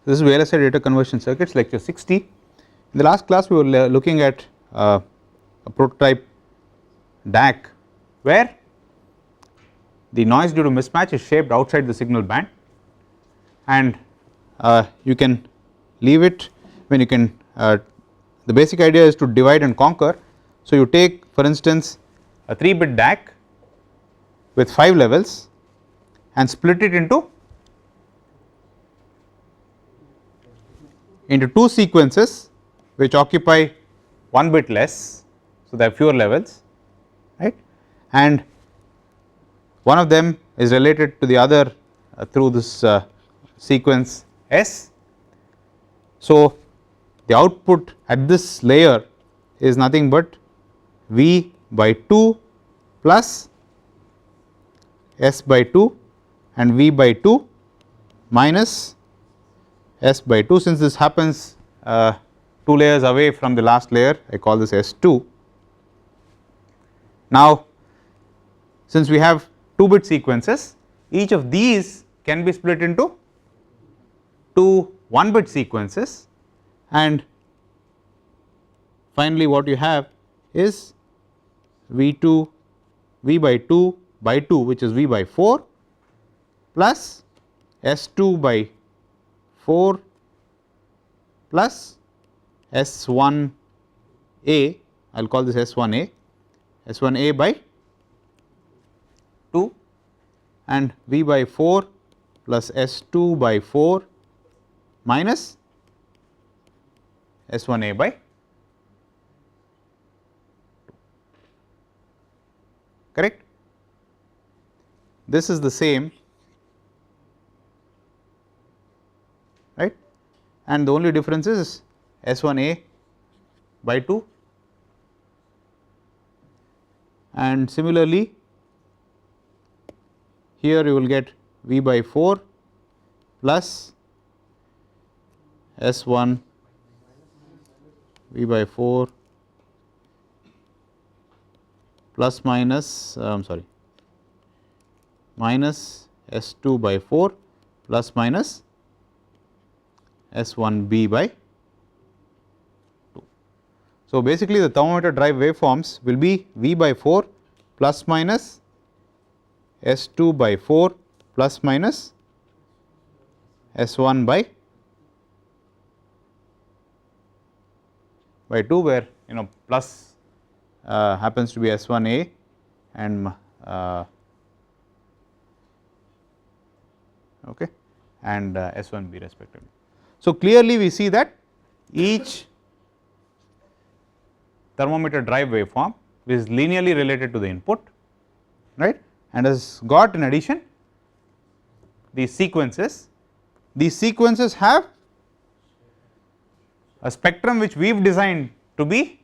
This is VLSI data conversion circuits, lecture 60. In the last class we were looking at a prototype DAC where the noise due to mismatch is shaped outside the signal band, and you can leave it when you can the basic idea is to divide and conquer. So you take for instance a 3-bit DAC with 5 levels and split it into 2 sequences which occupy 1 bit less, so there are fewer levels, right, and one of them is related to the other through this sequence S. So the output at this layer is nothing but V by 2 plus S by 2 and V by 2 minus S by 2. Since this happens 2 layers away from the last layer, I call this S2. Now since we have 2-bit sequences, each of these can be split into 2 1-bit sequences, and finally what you have is V2 V by 2 by 2, which is V by 4 plus S2 by 4 plus S1A, I will call this S1A, S1A by 2 and V by 4 plus S2 by 4 minus S1A by 2, correct. This is the same, right, and the only difference is S1A by 2, and similarly here you will get V by 4 plus S1 V by 4 plus minus minus S2 by 4 plus minus S1B by 2. So basically the thermometer drive waveforms will be V by 4 plus minus S2 by 4 plus minus S1 by 2, where plus happens to be S1A and okay, and S1B respectively. So clearly we see that each thermometer drive waveform is linearly related to the input, right, and has got in addition these sequences. These sequences have a spectrum which we have designed to be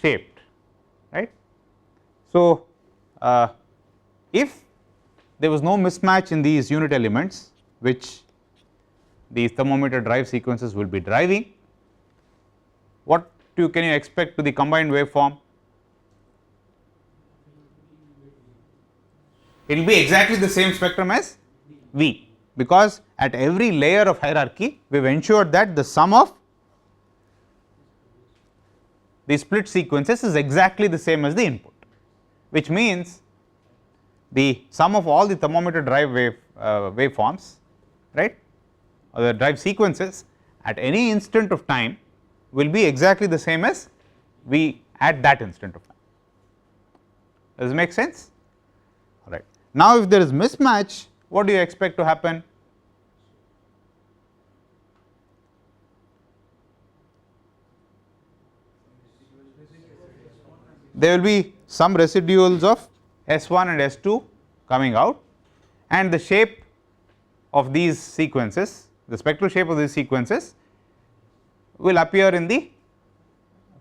shaped, right. So if there was no mismatch in these unit elements which these thermometer drive sequences will be driving, what can you expect to the combined waveform? It will be exactly the same spectrum as V, because at every layer of hierarchy we have ensured that the sum of the split sequences is exactly the same as the input, which means the sum of all the thermometer drive waveforms, right, or the drive sequences at any instant of time will be exactly the same as V at that instant of time. Does it make sense? All right. Now if there is mismatch, what do you expect to happen? There will be some residuals of S1 and S2 coming out, and the shape of these sequences, the spectral shape of these sequences will appear in the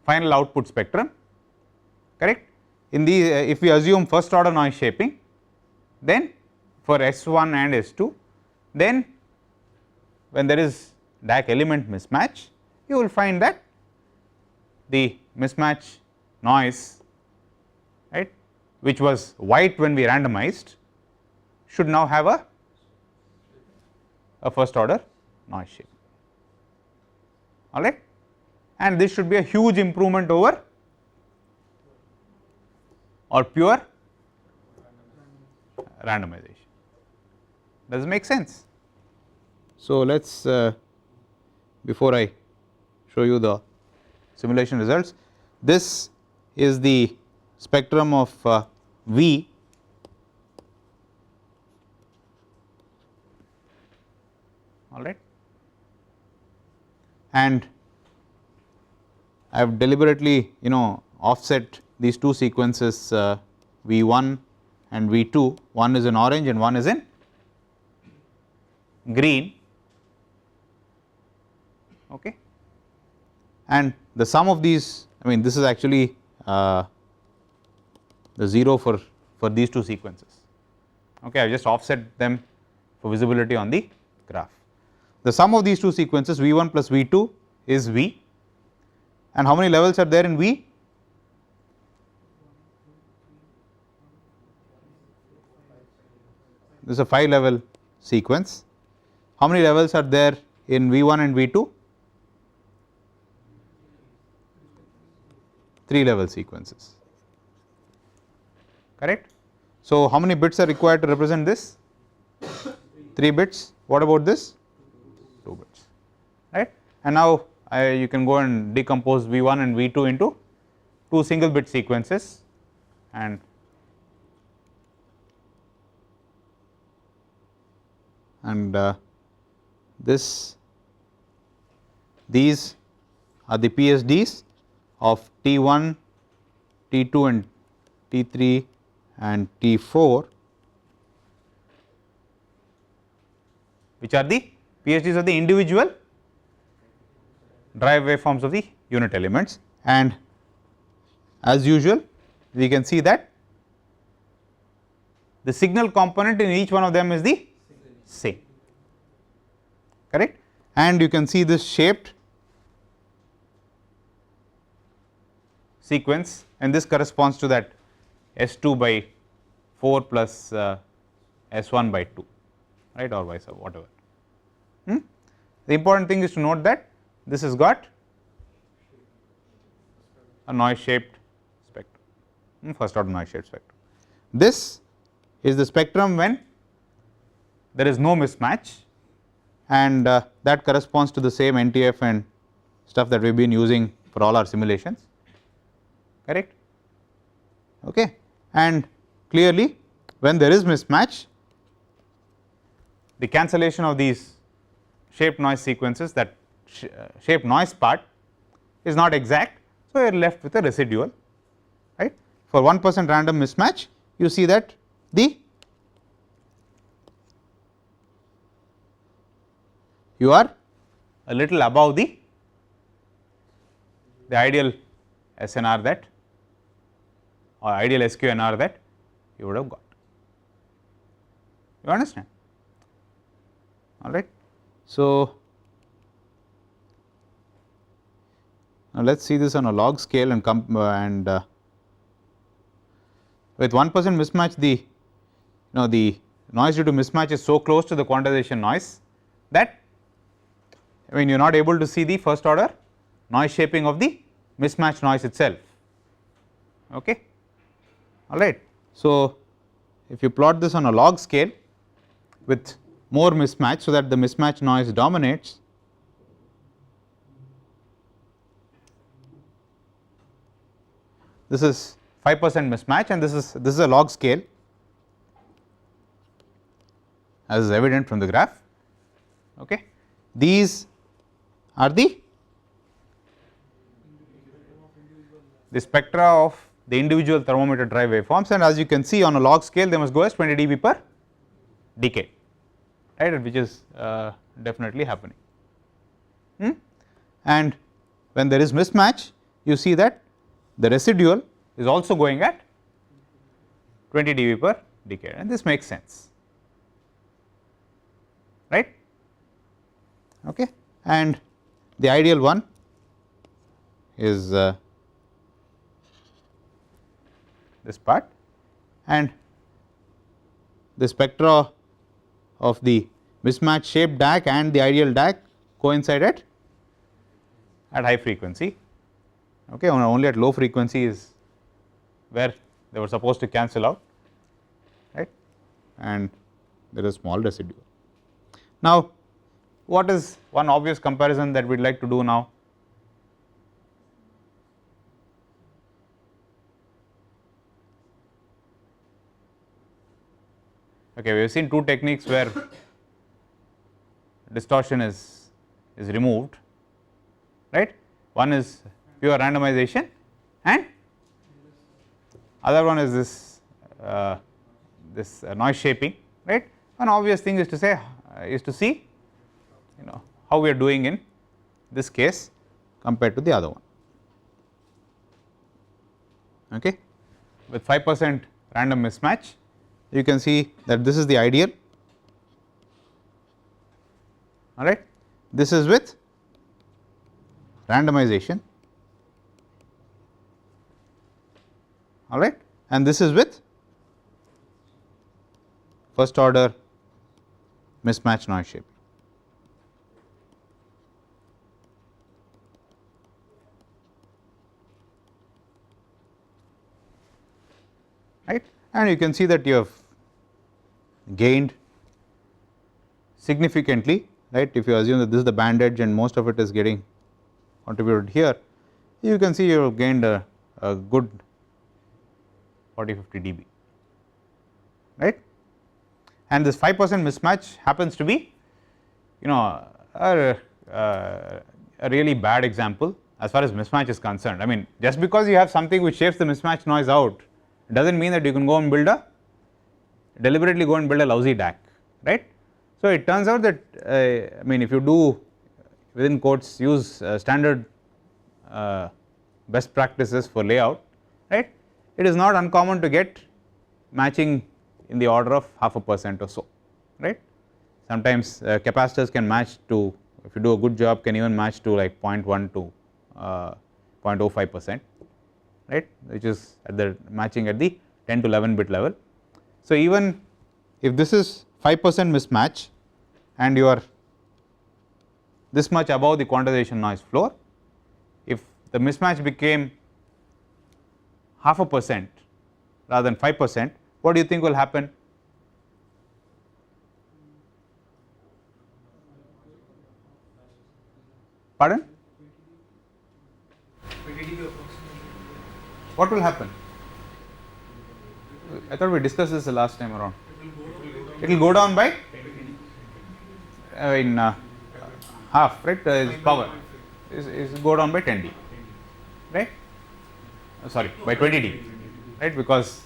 final output spectrum, correct. In the if we assume first order noise shaping, then for S1 and S2, then when there is DAC element mismatch, you will find that the mismatch noise, right, which was white when we randomized, should now have a first order noise shape. all right, and this should be a huge improvement over or pure randomization. Does it make sense? So, let us before I show you the simulation results, this is the spectrum of V all right, and I have deliberately offset these two sequences V1 and V2, one is in orange and one is in green, okay, and the sum of these, I mean this is actually the 0 for these two sequences, okay, I have just offset them for visibility on the graph. The sum of these two sequences V1 plus V2 is V, and how many levels are there in V? This is a 5 level sequence. How many levels are there in V1 and V2? 3 level sequences, correct. So, how many bits are required to represent this? 3 bits. What about this? 2 bits, right. And now you can go and decompose V1 and V2 into 2 single bit sequences, and these are the PSDs of T1, T2 and T3 and T4, which are the PSDs of the individual drive waveforms of the unit elements, and as usual we can see that the signal component in each one of them is the same, correct, and you can see this shaped sequence, and this corresponds to that S2 by 4 plus S1 by 2, right, or vice versa, whatever. The important thing is to note that this has got a noise shaped spectrum, first order noise shaped spectrum. This is the spectrum when there is no mismatch, and that corresponds to the same NTF and stuff that we have been using for all our simulations, correct, okay. And clearly when there is mismatch, the cancellation of these shaped noise sequences, that shaped noise part is not exact, so you are left with a residual, right. For 1% random mismatch, you see that you are a little above the ideal SNR that, or ideal SQNR that you would have got, you understand, all right. So, now let us see this on a log scale and with 1% mismatch, the the noise due to mismatch is so close to the quantization noise that I mean you are not able to see the first order noise shaping of the mismatch noise itself, okay, all right. So, if you plot this on a log scale with more mismatch, so that the mismatch noise dominates, this is 5% mismatch, and this is a log scale as is evident from the graph, okay. These are the spectra of the individual thermometer drive waveforms, and as you can see on a log scale they must go as 20 dB per decade, right, which is definitely happening. And when there is mismatch, you see that the residual is also going at 20 dB per decade, and this makes sense, right, okay. And the ideal one is this part, and the spectra of the mismatch shaped DAC and the ideal DAC coincide at at high frequency, okay, only at low frequency is where they were supposed to cancel out, right, and there is small residue. Now, what is one obvious comparison that we would like to do now? Okay, we have seen two techniques where distortion is removed, right. One is pure randomization and other one is this noise shaping, right. One obvious thing is to say see how we are doing in this case compared to the other one, okay. With 5% random mismatch, you can see that this is the ideal, all right. This is with randomization, all right, and this is with first order mismatch noise shaping. Right, and you can see that you have gained significantly, right. If you assume that this is the band edge and most of it is getting contributed here, you can see you have gained a good 40-50 dB, right. And this 5% mismatch happens to be a really bad example as far as mismatch is concerned. I mean, just because you have something which shapes the mismatch noise out does not mean that you can go and deliberately go and build a lousy DAC, right. So, it turns out that I mean, if you do within quotes use standard best practices for layout, right, it is not uncommon to get matching in the order of 0.5% or so, right. Sometimes capacitors can match to, if you do a good job, can even match to like 0.1 to 0.05%, right, which is at the matching at the 10 to 11 bit level. So, even if this is 5% mismatch and you are this much above the quantization noise floor, if the mismatch became 0.5% rather than 5%, what do you think will happen? Pardon? What will happen? I thought we discussed this the last time around. It will go down by half, right. Power is go down by 10 dB, right. Sorry, by 20 dB, right, because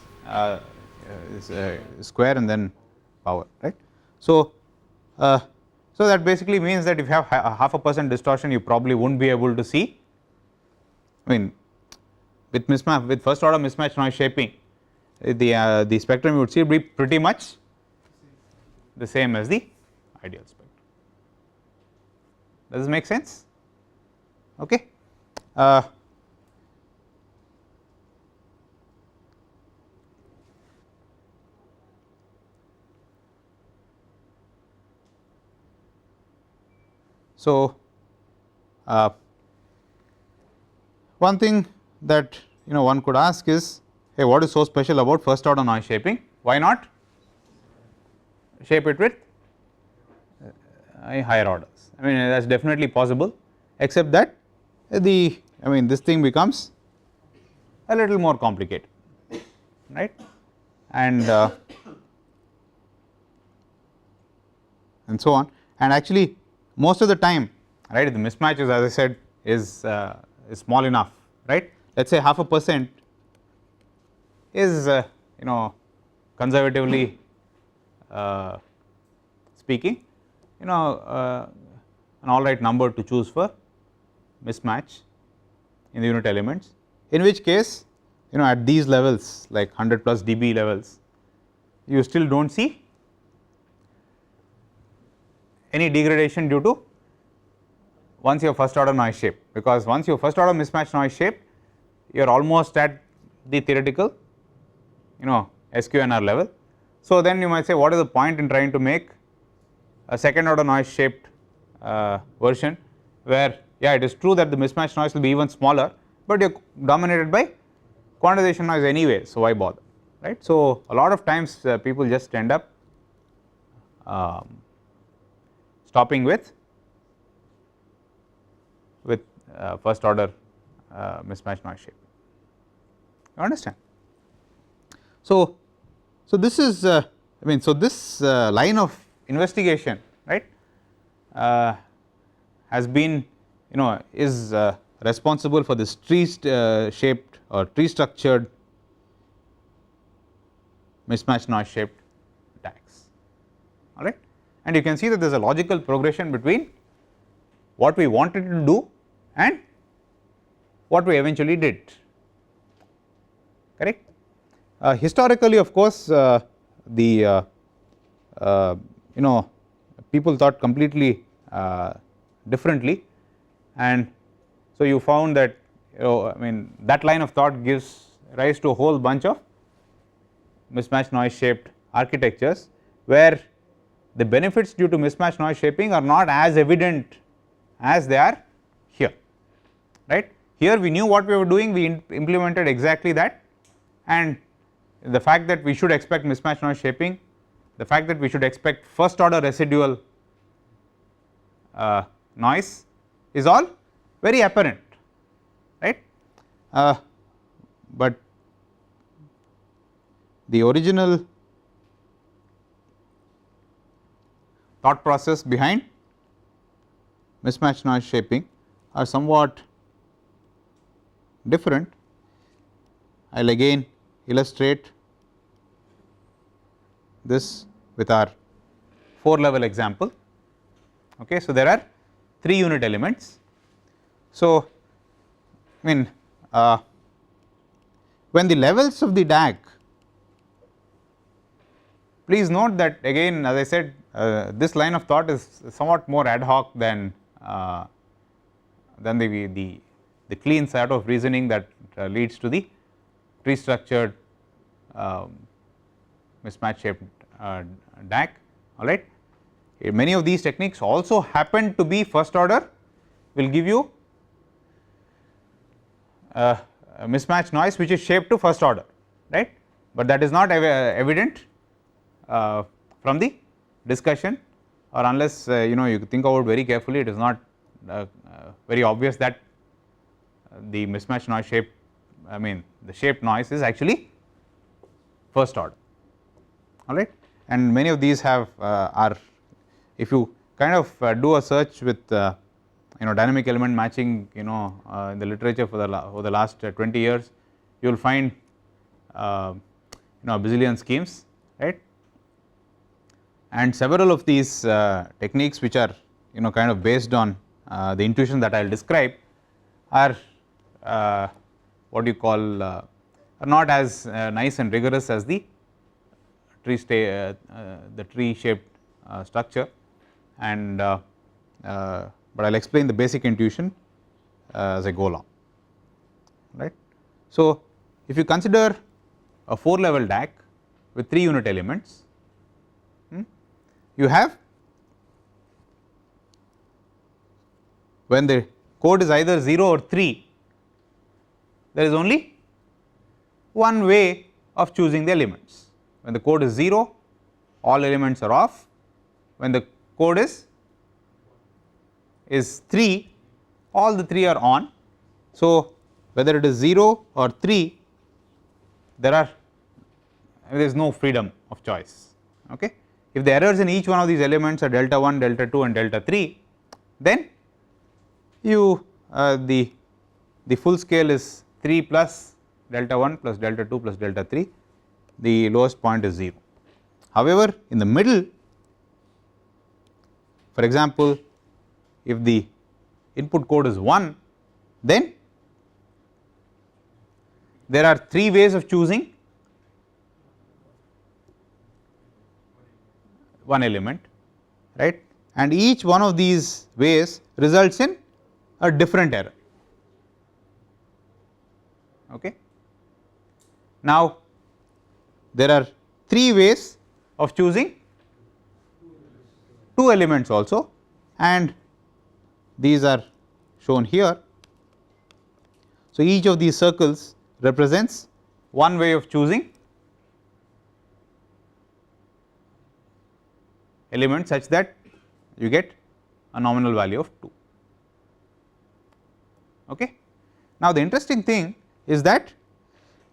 square and then power, right. So, so that basically means that if you have 0.5% distortion, you probably won't be able to see, I mean, with mismatch, with first order mismatch noise shaping, the spectrum you would see be pretty much the same as the ideal spectrum. Does this make sense? Okay. So, one thing that one could ask is, hey, what is so special about first order noise shaping? Why not shape it with higher orders? I mean, that is definitely possible, except that this thing becomes a little more complicated, right, and so on. And actually, most of the time, right, the mismatch is, as I said, is small enough, right. Let us say 0.5% is conservatively speaking, an alright number to choose for mismatch in the unit elements, in which case at these levels like 100 plus dB levels, you still do not see any degradation due to once your first order noise shape, because once your first order mismatch noise shape, you are almost at the theoretical SQNR level. So, then you might say, what is the point in trying to make a second order noise shaped version where yeah, it is true that the mismatch noise will be even smaller, but you are dominated by quantization noise anyway, so why bother, right. So, a lot of times people just end up stopping with first order mismatch noise shape, you understand. So, this is I mean, so this line of investigation, right, has been, you know, is responsible for this tree shaped or tree structured mismatch noise shaped DAGs, alright. And you can see that there is a logical progression between what we wanted to do and what we eventually did, correct. Historically, of course, you know, people thought completely differently, and so you found that, you know, I mean, that line of thought gives rise to a whole bunch of mismatch noise shaped architectures, where the benefits due to mismatch noise shaping are not as evident as they are here, right. Here we knew what we were doing, we implemented exactly that, and the fact that we should expect mismatch noise shaping, the fact that we should expect first order residual noise is all very apparent, right. But the original thought process behind mismatch noise shaping are somewhat different. I will again illustrate this with our 4 level example. Okay. So, there are 3 unit elements. So, I mean, when the levels of the DAG, please note that again, as I said, this line of thought is somewhat more ad hoc than the clean set of reasoning that leads to the tree structured mismatch shaped DAG, alright. Many of these techniques also happen to be first order, will give you a mismatch noise which is shaped to first order, right, but that is not evident from the discussion, or unless you know, you think about very carefully, it is not very obvious that the mismatch noise shape, I mean, the shaped noise is actually first order, alright. And many of these have are, if you kind of do a search with you know, dynamic element matching, you know, in the literature for the last 20 years, you will find you know, a bazillion schemes, right. And several of these techniques, which are, you know, kind of based on the intuition that I will describe, are what you call are not as nice and rigorous as the tree shaped structure, and but I will explain the basic intuition as I go along, right. So, if you consider a 4 level DAG with 3 unit elements, you have, when the code is either 0 or 3, there is only one way of choosing the elements. When the code is 0, all elements are off. When the code is 3, all the 3 are on. So, whether it is 0 or 3, there is no freedom of choice. Okay. If the errors in each one of these elements are delta 1, delta 2 and delta 3, then you the full scale is 3 plus delta 1 plus delta 2 plus delta 3, the lowest point is 0. However, in the middle, for example, if the input code is 1, then there are 3 ways of choosing one element, right, and each one of these ways results in a different error. Okay. Now, there are 3 ways of choosing 2 elements also, and these are shown here. So, each of these circles represents one way of choosing element such that you get a nominal value of 2. Okay. Now, the interesting thing is that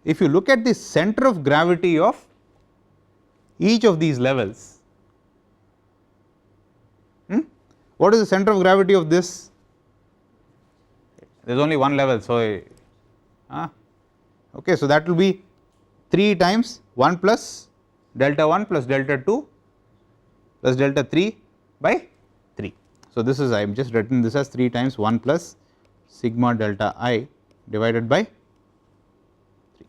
if you look at the center of gravity of each of these levels, what is the center of gravity of this? There is only one level. So, okay, so that will be 3 times 1 plus delta 1 plus delta 2 plus delta 3 by 3. So, this is I am just written this as 3 times 1 plus sigma delta I divided by 3.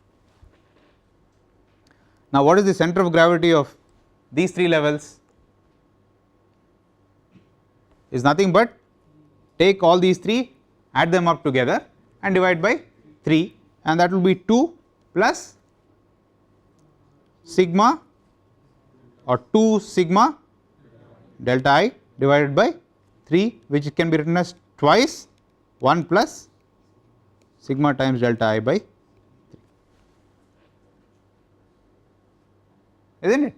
Now, what is the center of gravity of these 3 levels? Is nothing but take all these 3, add them up together and divide by 3, and that will be 2 plus sigma or 2 sigma delta I divided by 3, which can be written as twice 1 plus sigma times delta I by 3, isn't it?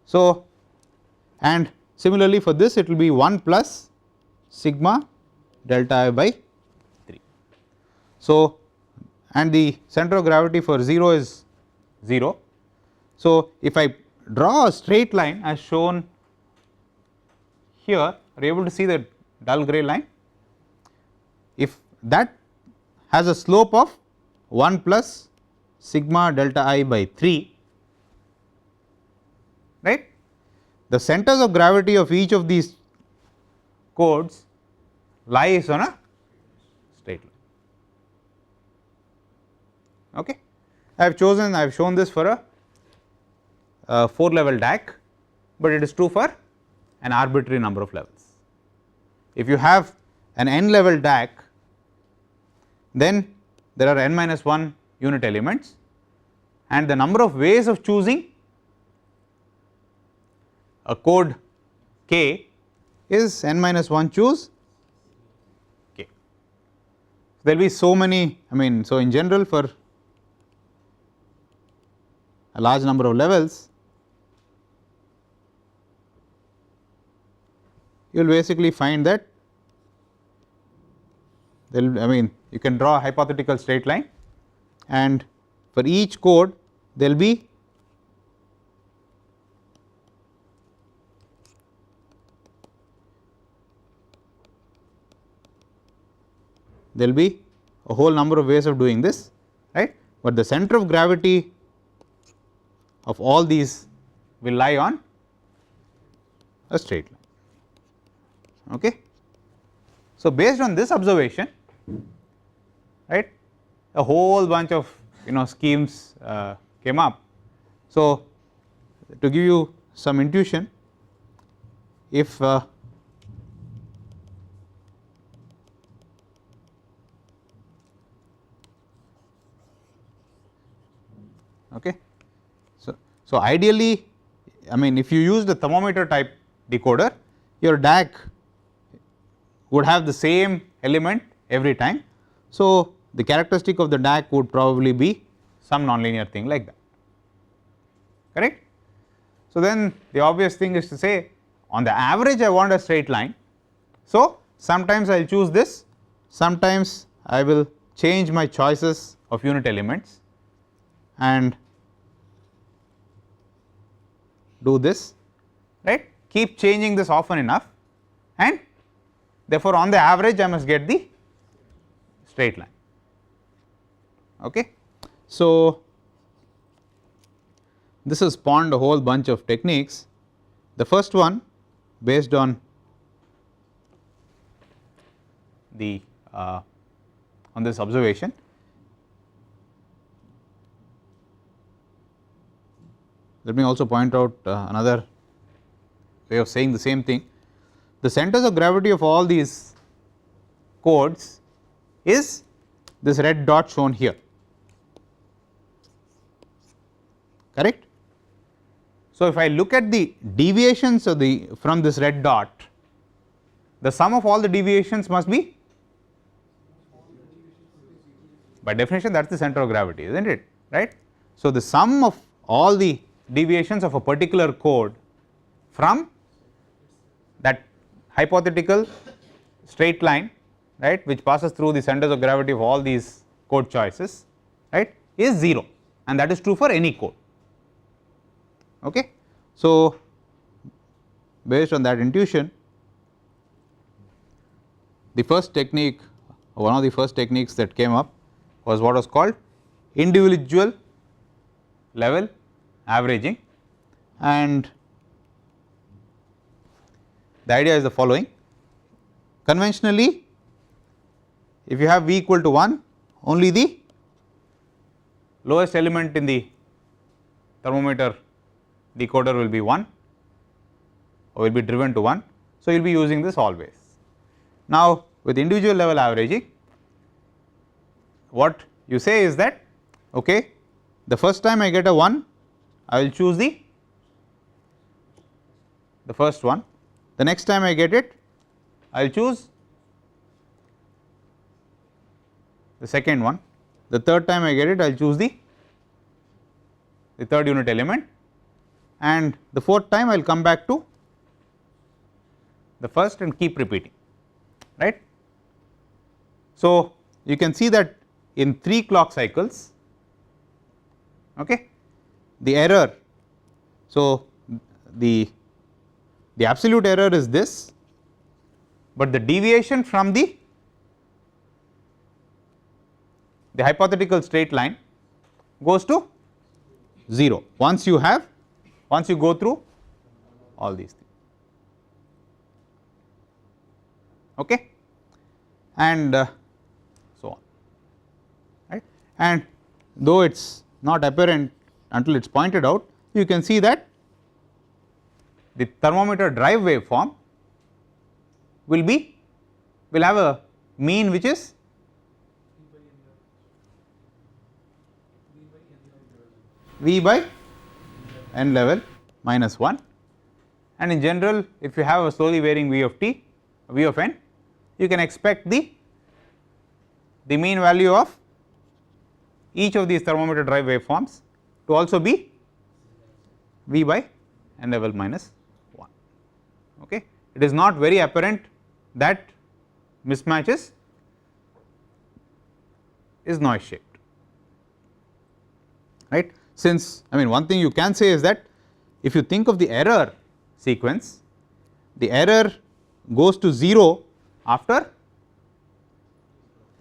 So, and similarly for this it will be 1 plus sigma delta I by 3. So, and the center of gravity for 0 is 0. So, if I draw a straight line as shown here, are you able to see the dull grey line? If that has a slope of 1 plus sigma delta I by 3, right, the centers of gravity of each of these codes lies on a straight line. Okay. I have shown this for a 4 level DAC, but it is true for an arbitrary number of levels. If you have an n level DAC, then there are n minus 1 unit elements, and the number of ways of choosing a code k is n minus 1 choose k. There will be so many, so in general for a large number of levels, you will basically find that there will, you can draw a hypothetical straight line, and for each code there will be a whole number of ways of doing this, right, but the center of gravity of all these will lie on a straight line. Okay. So, based on this observation, right, a whole bunch of schemes came up. So, to give you some intuition, if okay. So, ideally, if you use the thermometer type decoder, your DAC would have the same element every time. So, the characteristic of the DAC would probably be some nonlinear thing like that, correct. So, then the obvious thing is to say, on the average I want a straight line. So, sometimes I will choose this, sometimes I will change my choices of unit elements and do this, right, keep changing this often enough, and therefore, on the average I must get the straight line. Okay. So, this has spawned a whole bunch of techniques. The first one based on the on this observation, let me also point out another way of saying the same thing. The centers of gravity of all these codes is this red dot shown here, correct. So, if I look at the deviations of from this red dot, the sum of all the deviations must be by definition that is the center of gravity, is not it, right. So, the sum of all the deviations of a particular code from that hypothetical straight line, right, which passes through the centers of gravity of all these code choices, right, is 0, and that is true for any code. Okay. So, based on that intuition, the first technique, one of the first techniques that came up was what was called individual level averaging, and the idea is the following. Conventionally, if you have V equal to 1, only the lowest element in the thermometer decoder will be 1 or will be driven to 1. So, you will be using this always. Now, with individual level averaging, what you say is that, okay, the first time I get a 1, I will choose the first one, the next time I get it, I will choose the second one, the third time I get it, I will choose the third unit element, and the fourth time I will come back to the first and keep repeating, right. So, you can see that in 3 clock cycles, okay, the error, so the absolute error is this, but the deviation from the hypothetical straight line goes to 0 once you go through all these things, okay, and so on, right. And though it is not apparent until it is pointed out, you can see that the thermometer drive waveform will have a mean which is V by n level minus 1, and in general if you have a slowly varying V of t, V of n, you can expect the mean value of each of these thermometer drive waveforms to also be V by n level minus 1. Okay. It is not very apparent that mismatch is noise shaped, right. Since, I mean, one thing you can say is that if you think of the error sequence, the error goes to 0 after,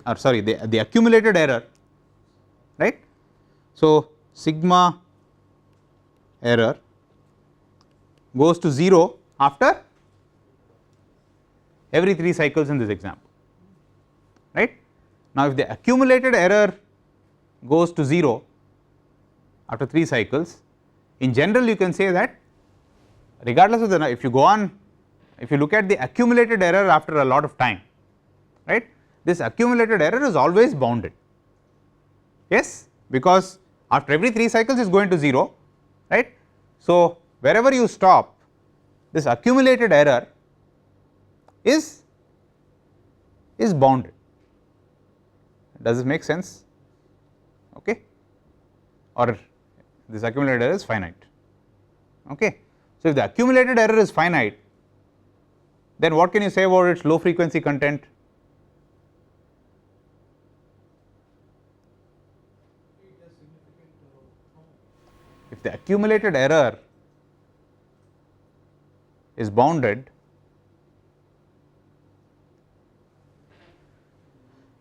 or sorry, the accumulated error, right. So, sigma error goes to 0 after every 3 cycles in this example, right. Now, if the accumulated error goes to 0 after 3 cycles, in general you can say that regardless of the, if you go on, if you look at the accumulated error after a lot of time, right, this accumulated error is always bounded, yes, because after every 3 cycles it is going to 0, right. So, wherever you stop, this accumulated error is bounded. Does this make sense? Okay. Or this accumulated error is finite. Okay. So, if the accumulated error is finite, then what can you say about its low frequency content? If the accumulated error is bounded,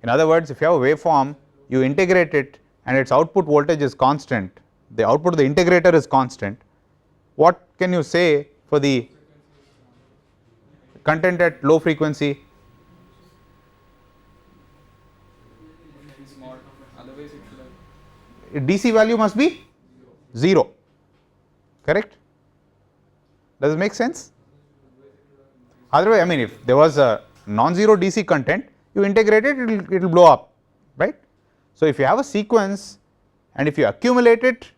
in other words, if you have a waveform, you integrate it and its output voltage is constant, the output of the integrator is constant, what can you say for the content at low frequency? DC value must be 0, correct? Does it make sense? Otherwise, I mean, if there was a non-zero DC content, you integrate it, it will blow up, right. So, if you have a sequence and if you accumulate it,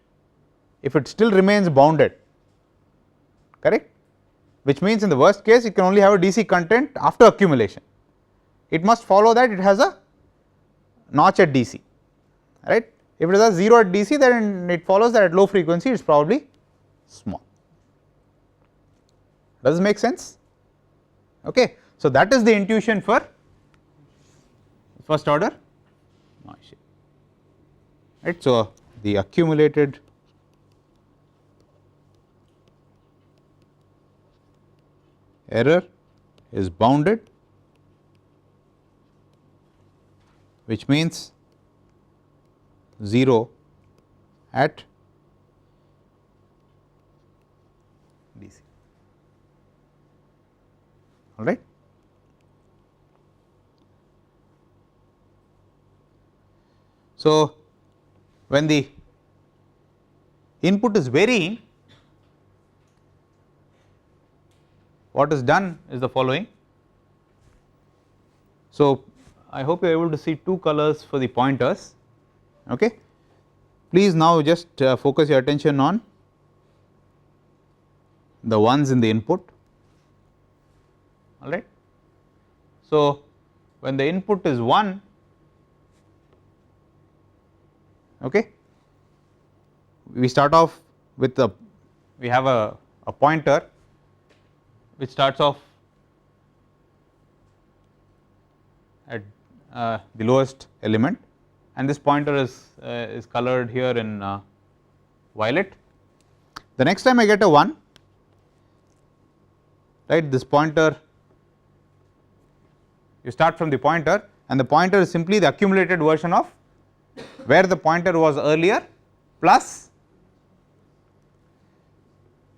if it still remains bounded, correct, which means in the worst case you can only have a DC content after accumulation, it must follow that it has a notch at DC, right. If it is a 0 at DC, then it follows that at low frequency it is probably small. Does this make sense? Okay. So, that is the intuition for first order noise shape, right. So, the accumulated error is bounded, which means 0 at DC, all right. So, when the input is varying, what is done is the following. So, I hope you are able to see two colors for the pointers. Okay. Please now just focus your attention on the ones in the input, all right. So, when the input is 1, okay, we start off with we have a pointer which starts off at the lowest element, and this pointer is colored here in violet. The next time I get a 1, right, this pointer, you start from the pointer, and the pointer is simply the accumulated version of where the pointer was earlier plus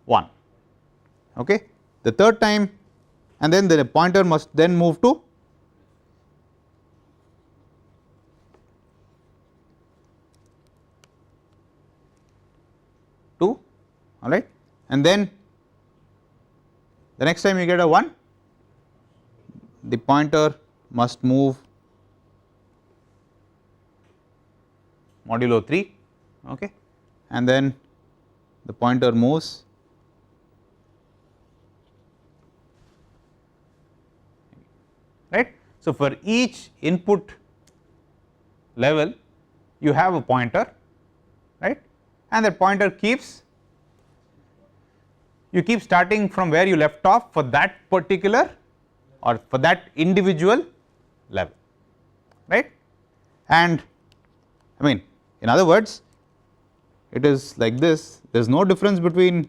1, okay. The third time, and then the pointer must then move to all right, and then the next time you get a 1, the pointer must move modulo 3, okay, and then the pointer moves right. So, for each input level you have a pointer, right, and that pointer you keep starting from where you left off for that particular or for that individual level, right. And I mean, in other words, it is like this, there is no difference between.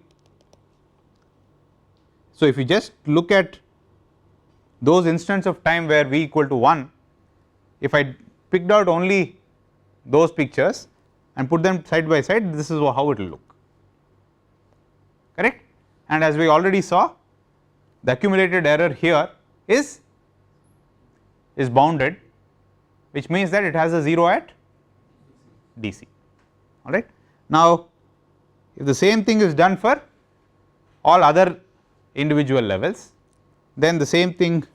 So, if you just look at those instants of time where v equal to 1, if I picked out only those pictures and put them side by side, this is how it will look, correct. And as we already saw, the accumulated error here is bounded, which means that it has a 0 at DC, all right. Now, if the same thing is done for all other individual levels, then the same thing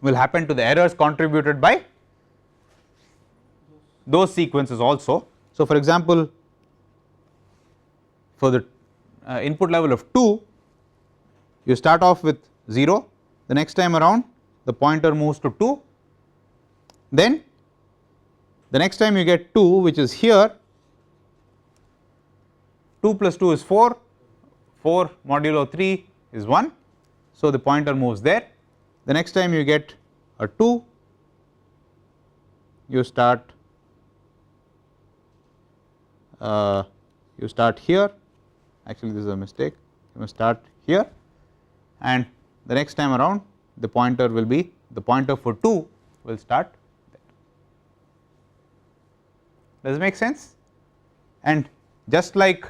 will happen to the errors contributed by those sequences also. So, for example, for the input level of 2, you start off with 0, the next time around the pointer moves to 2, then the next time you get 2, which is here, 2 plus 2 is 4, 4 modulo 3 is 1, so the pointer moves there. The next time you get a 2, you start here, actually this is a mistake, you must start here, and the next time around the pointer will be, the pointer for 2 will start there. Does it make sense? And just like,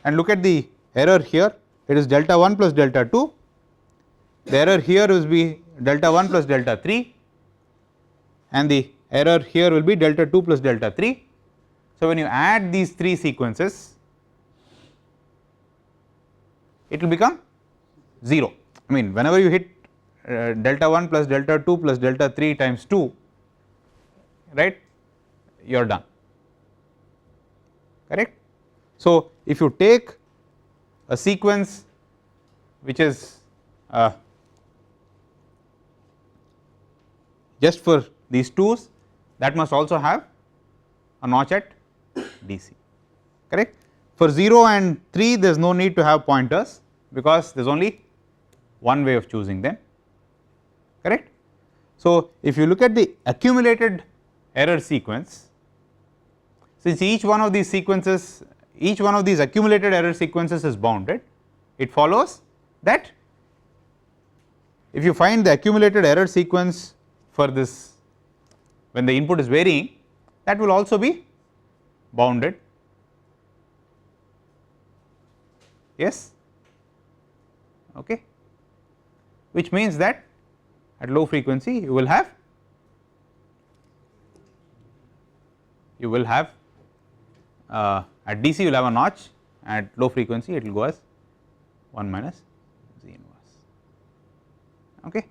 and look at the error here, it is delta 1 plus delta 2, the error here will be delta 1 plus delta 3, and the error here will be delta 2 plus delta 3. So, when you add these 3 sequences, it will become 0. I mean, whenever you hit delta 1 plus delta 2 plus delta 3 times 2, right, you are done, correct. So, if you take a sequence which is just for these 2's, that must also have a notch at DC, correct. For 0 and 3 there is no need to have pointers because there is only one way of choosing them, correct. So, if you look at the accumulated error sequence, since each one of these sequences, each one of these accumulated error sequences is bounded, it follows that if you find the accumulated error sequence for this when the input is varying, that will also be bounded, yes, okay, which means that at low frequency you will have at DC you will have a notch, at low frequency it will go as 1 minus Z inverse, okay.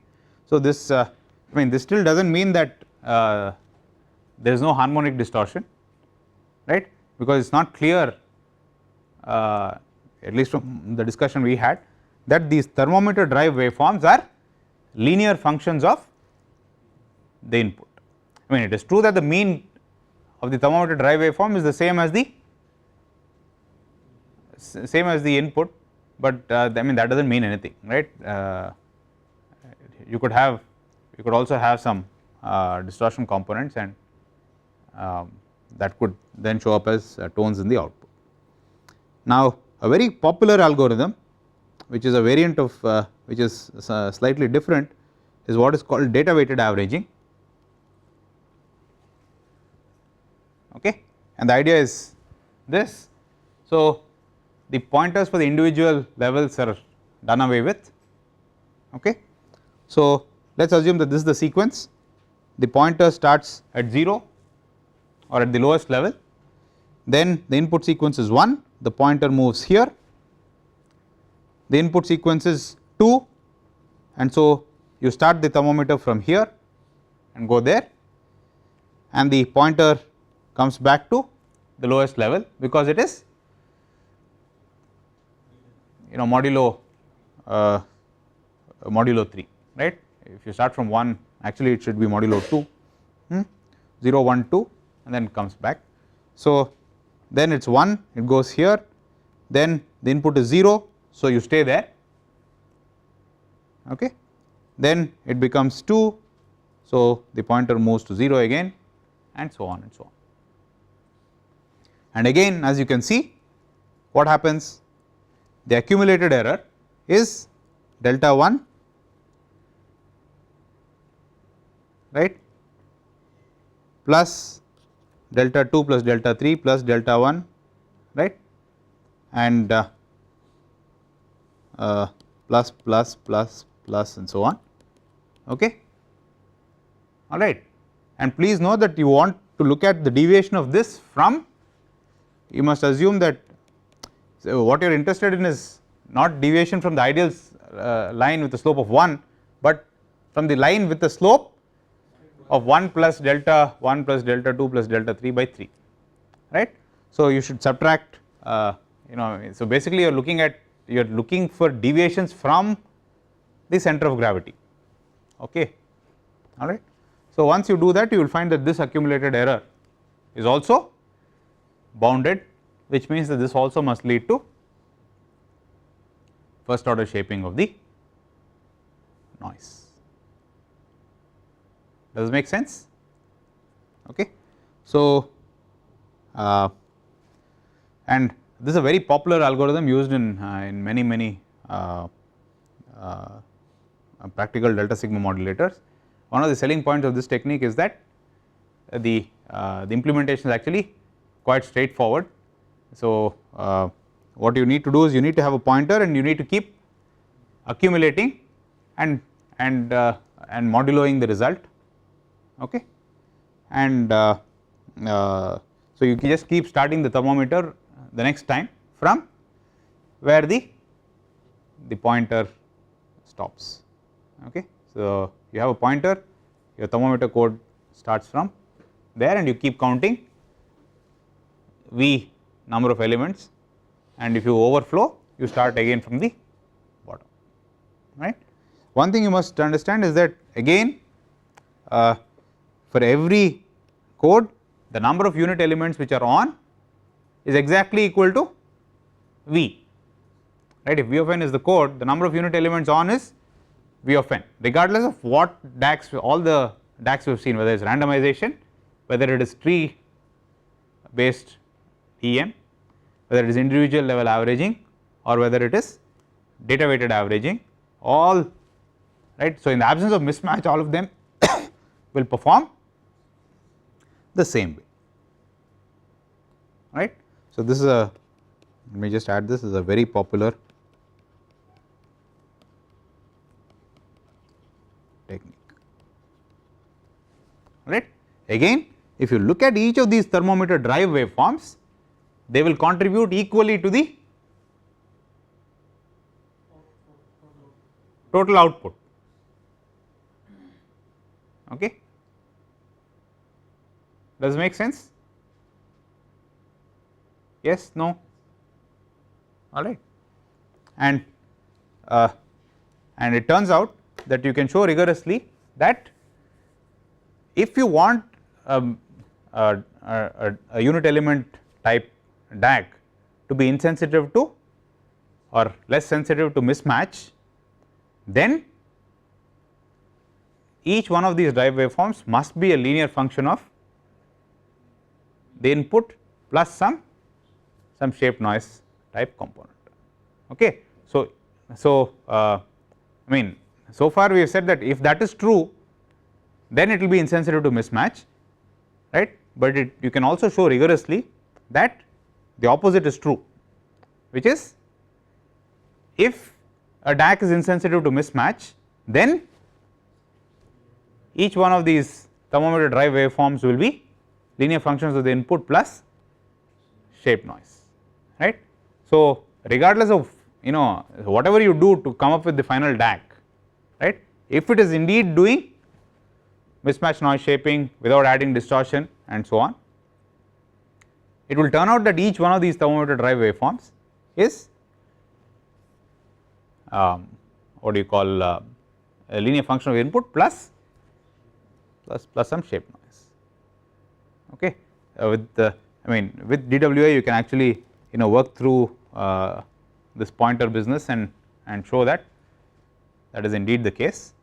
So, this I mean this still does not mean that there is no harmonic distortion, right, because it is not clear at least from the discussion we had that these thermometer drive waveforms are linear functions of the input. I mean it is true that the mean of the thermometer drive waveform is the same as the input, but I mean that does not mean anything, right. You could also have some distortion components, and that could then show up as tones in the output. Now, a very popular algorithm which is a variant of which is slightly different is what is called data weighted averaging, okay, and the idea is this. So, the pointers for the individual levels are done away with, okay. So, let us assume that this is the sequence, the pointer starts at 0 or at the lowest level, then the input sequence is 1, the pointer moves here, the input sequence is 2, and so you start the thermometer from here and go there, and the pointer comes back to the lowest level because it is modulo 3, right. If you start from 1, actually it should be modulo 2, 0 1 2 and then comes back. So, then it is 1, it goes here, then the input is 0, so you stay there, okay. Then it becomes 2, so the pointer moves to 0 again, and so on and so on. And again, as you can see, what happens, the accumulated error is delta 1, right, plus delta 2 plus delta 3 plus delta 1, right, and plus plus plus plus and so on, okay, all right. And please know that you want to look at the deviation of this from, you must assume that what you are interested in is not deviation from the ideal line with the slope of 1, but from the line with the slope of 1 plus delta 1 plus delta 2 plus delta 3 by 3, right. So, you should subtract so basically you are looking for deviations from the center of gravity, okay, all right. So, once you do that you will find that this accumulated error is also bounded, which means that this also must lead to first order shaping of the noise. Does it make sense? Okay. So, and this is a very popular algorithm used in many practical delta sigma modulators. One of the selling points of this technique is that the implementation is actually quite straightforward. So, what you need to do is you need to have a pointer and you need to keep accumulating and moduloing the result, okay, and so you can just keep starting the thermometer the next time from where the pointer stops, okay. So, you have a pointer, your thermometer code starts from there and you keep counting V number of elements, and if you overflow you start again from the bottom, right. One thing you must understand is that again for every code the number of unit elements which are on is exactly equal to V, right. If V of n is the code, the number of unit elements on is V of n, regardless of what DAX, all the DAX we have seen, whether it is randomization, whether it is tree based EM, whether it is individual level averaging, or whether it is data weighted averaging, all right. So, in the absence of mismatch, all of them will perform the same way, right. So, this is a, let me just add, this is a very popular technique, right. Again, if you look at each of these thermometer drive waveforms, they will contribute equally to the total output, okay. Does it make sense? Yes, no, all right. And it turns out that you can show rigorously that if you want a unit element type DAG to be insensitive to or less sensitive to mismatch, then each one of these drive waveforms must be a linear function of the input plus some shape noise type component, okay. So, I mean, so far we have said that if that is true, then it will be insensitive to mismatch, right, but you can also show rigorously that the opposite is true, which is if a DAC is insensitive to mismatch, then each one of these thermometer drive waveforms will be linear functions of the input plus shape noise, right. So, regardless of whatever you do to come up with the final DAC, right, if it is indeed doing mismatch noise shaping without adding distortion and so on, it will turn out that each one of these thermometer drive waveforms is what do you call a linear function of input plus some shape noise, okay. With I mean, with DWA you can actually work through this pointer business and show that that is indeed the case,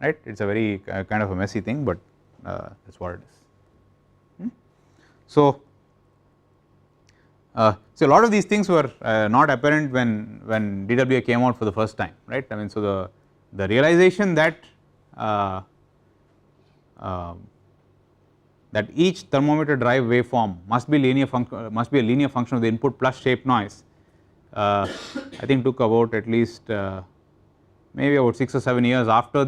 right. It is a very kind of a messy thing, but that is what it is. So, so a lot of these things were not apparent when DWA came out for the first time, right. I mean, so the realization that that each thermometer drive waveform must be a linear function of the input plus shape noise, I think took about at least maybe about 6 or 7 years after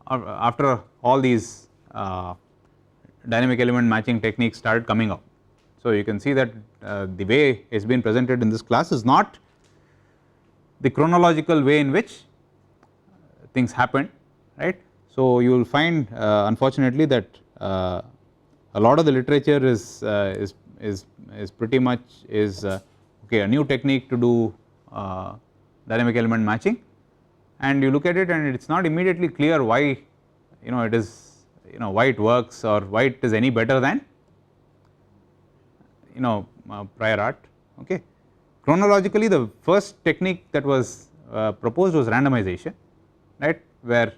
after all these dynamic element matching techniques started coming up. So, you can see that the way it has been presented in this class is not the chronological way in which things happened, right. So, you will find unfortunately that a lot of the literature is pretty much okay, a new technique to do dynamic element matching, and you look at it and it is not immediately clear why it is why it works or why it is any better than prior art, okay. Chronologically, the first technique that was proposed was randomization, right, where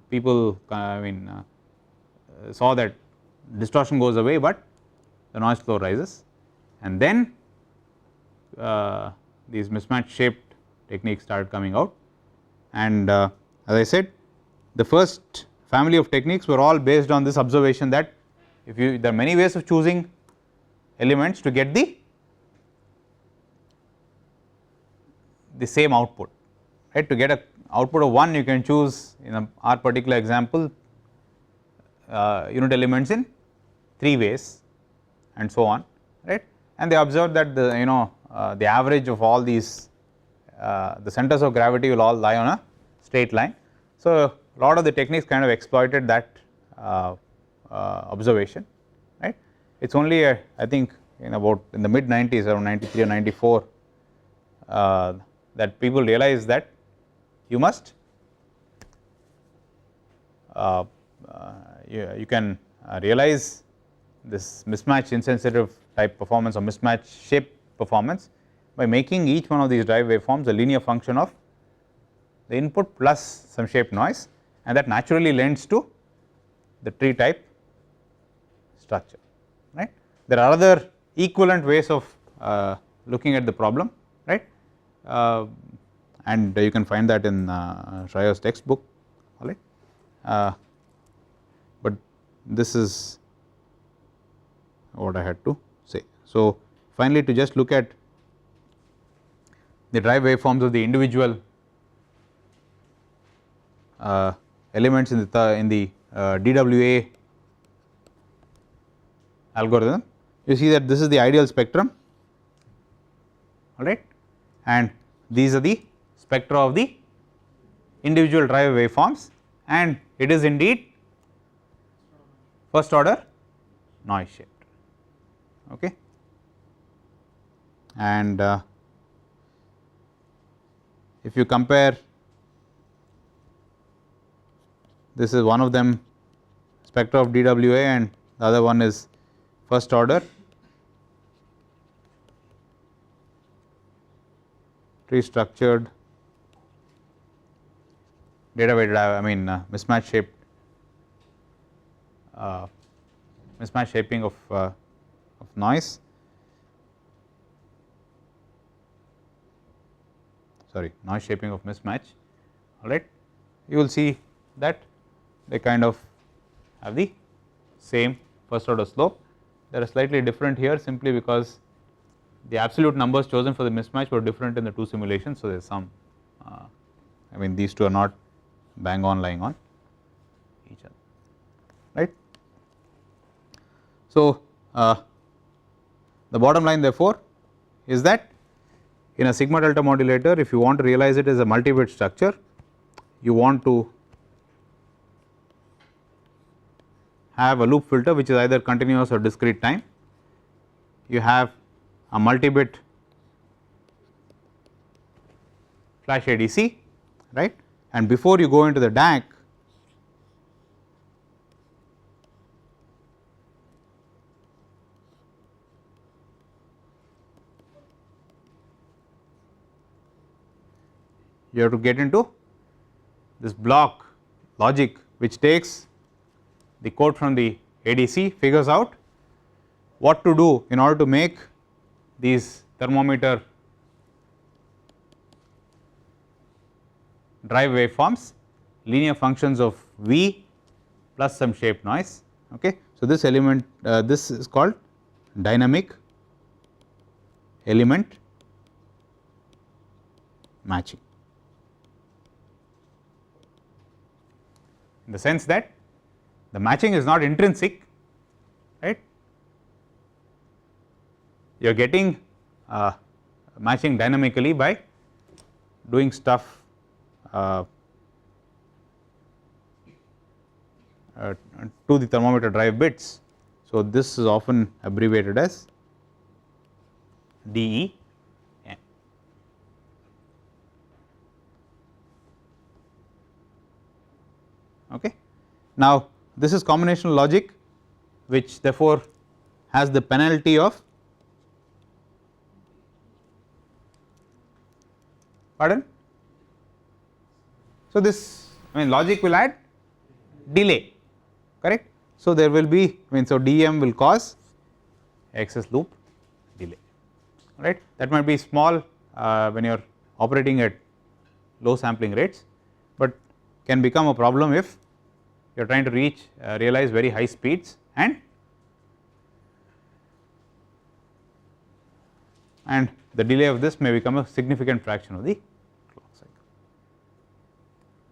people I mean saw that distortion goes away, but the noise floor rises, and then these mismatch shaped techniques started coming out, and as I said, the first family of techniques were all based on this observation that there are many ways of choosing elements to get the same output, right. To get a output of 1, you can choose in our particular example unit elements in 3 ways and so on, right. And they observed that the average of all these the centers of gravity will all lie on a straight line. So, a lot of the techniques kind of exploited that observation, right. It is only I think in the mid 90s, around 93 or 94 that people realized that you must you can realize this mismatch insensitive type performance or mismatch shape performance by making each one of these drive waveforms a linear function of the input plus some shape noise, and that naturally lends to the tree type structure, right. There are other equivalent ways of looking at the problem, right, and you can find that in Schreier's textbook, all right, but this is what I had to say. So, finally, to just look at the drive waveforms of the individual elements in the DWA algorithm, you see that this is the ideal spectrum, all right, and these are the spectra of the individual drive waveforms, and it is indeed first order noise shaped, okay. And if you compare, this is one of them spectra of DWA and the other one is first order tree structured data weighted, I mean mismatch shaped mismatch shaping of noise, sorry, noise shaping of mismatch, all right. You will see that they kind of have the same first order slope. They are slightly different here simply because the absolute numbers chosen for the mismatch were different in the two simulations. So, there is some I mean these two are not bang on lying on each other, right. So, the bottom line therefore is that in a sigma delta modulator, if you want to realize it as a multi-bit structure, you want to have a loop filter which is either continuous or discrete time. You have a multi-bit flash ADC, right, and before you go into the DAC, you have to get into this block logic which takes the code from the ADC, figures out what to do in order to make these thermometer drive waveforms linear functions of V plus some shape noise, okay. So, this element this is called dynamic element matching, in the sense that the matching is not intrinsic, right, you are getting matching dynamically by doing stuff to the thermometer drive bits. So, this is often abbreviated as DEN. Okay. Now, this is combinational logic which therefore has the penalty of, pardon. So, this I mean logic will add delay, correct. So, there will be I mean so DEM will cause excess loop delay, right. That might be small when you are operating at low sampling rates, but can become a problem if you are trying to realize very high speeds and the delay of this may become a significant fraction of the clock cycle.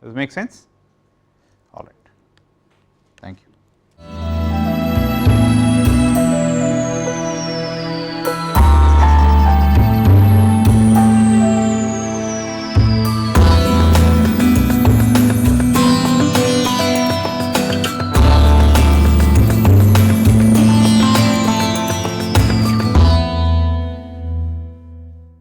Does it make sense? All right, thank you.